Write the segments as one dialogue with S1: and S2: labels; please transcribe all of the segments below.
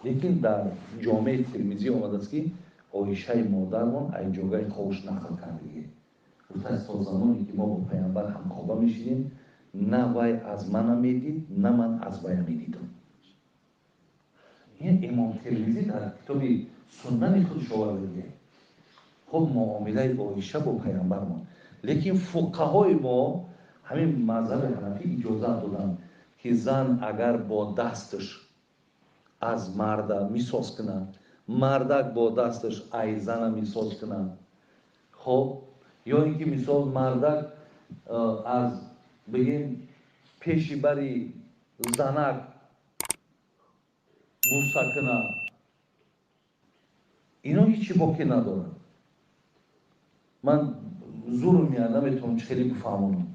S1: لیکن در جامعه ترمیزی آمده است که آیشه مادرمان این جاگه خوش نقل کرده. گفته است تا زمانی که ما با پیامبر همخوابه میشیدیم نه وای از من میدید نه من از وای میدیدم. این امام ترمیزی در کتاب سنن خودش آورده. خب معامله آیشه با پیامبرمان، لیکن فقهای ما همین مذهب حنفی اجازه دادن که زن اگر با دستش از مرد میساز کنه، مردک با دستش ای زن میساز کنه، خب یا اینکه مثال مردک از بگیم پیشی بری زنک بوسه کنه، اینا هیچی باقی ندارن. من زور میاد نمیتونم خیلی بفهمونم،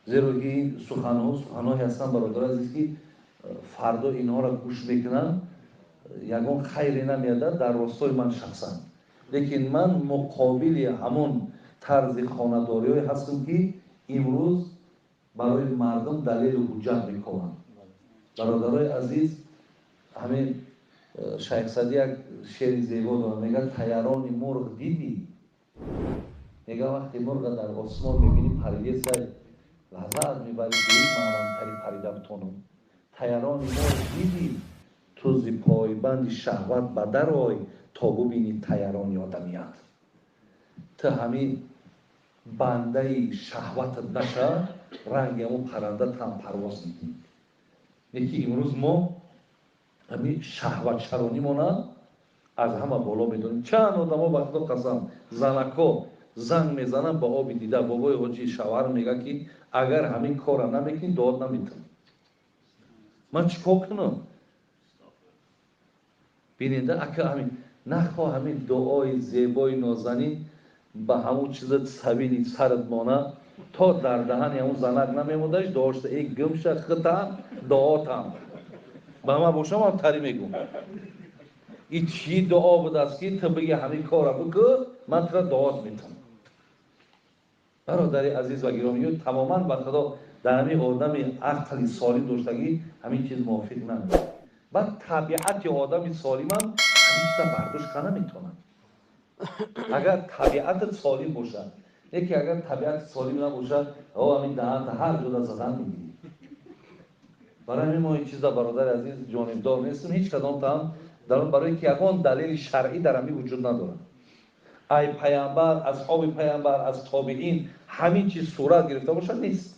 S1: زیرا که این سخنهایی هستن برادر عزیز که فردا اینها را گوش میکنن یگان خیری نمیاد در راستای من شخصا. لیکن من مقابل همون طرز خانه‌داری هستم که امروز برای مردم دلیل و حجت میکنن. برادرای عزیز، همین شیخ صدی یک شعر زیبا داره، میگه طیران مرغ دیدی؟ میگه وقتی مرغ در آسمان میبینی پریده سر لحظت میبری به من پریده بتونم. طیران مرغ دیدی؟ تو زی پایبند شهوت بدر آی تا ببینی طیران آدمیت. تا همین بنده شهوت نشه رنگ همون پرنده تن پرواز میکنی. یکی امروز ما همین شهوت شرانی مانند از همه بالا میدونیم. چند آدم ها وقتا قسم زنکا زنگ میزنن با آبی دیده بابای حاجی شوهر میگه که اگر همین کار نمیکنی داد نمیتونم. من چیکار کنم؟ بیننده اگه همین نخواه همین دعای زیبای نازنین به همون چیز سبیلی سرت مانه تا در دهن همون زنک نمیمودش داشته ای گمشه خطم دعاتم به من باشم هم تری میگم این چی دعا بود است که تو بگی همین کار بکن من تو را دعات میتونم. برادر عزیز و گرامی تماما به خدا در همین آدم عقل سالم داشتگی همین چیز موافق نمیشه. بعد طبیعت آدم سالم هم همین چیزا برداشت کنه میتونن. اگر طبیعت سالم باشد، یکی اگر طبیعت سالم نباشد او همین دهن هر جدا زدن میگیری. برای همین ما این چیزا برادر عزیز جانبدار نیستیم هیچ کدام تام در اون، برای اینکه یگان دلیل شرعی در همین وجود نداره. ای پیامبر، اصحاب پیامبر، از تابعین همین چیز صورت گرفته باشد نیست.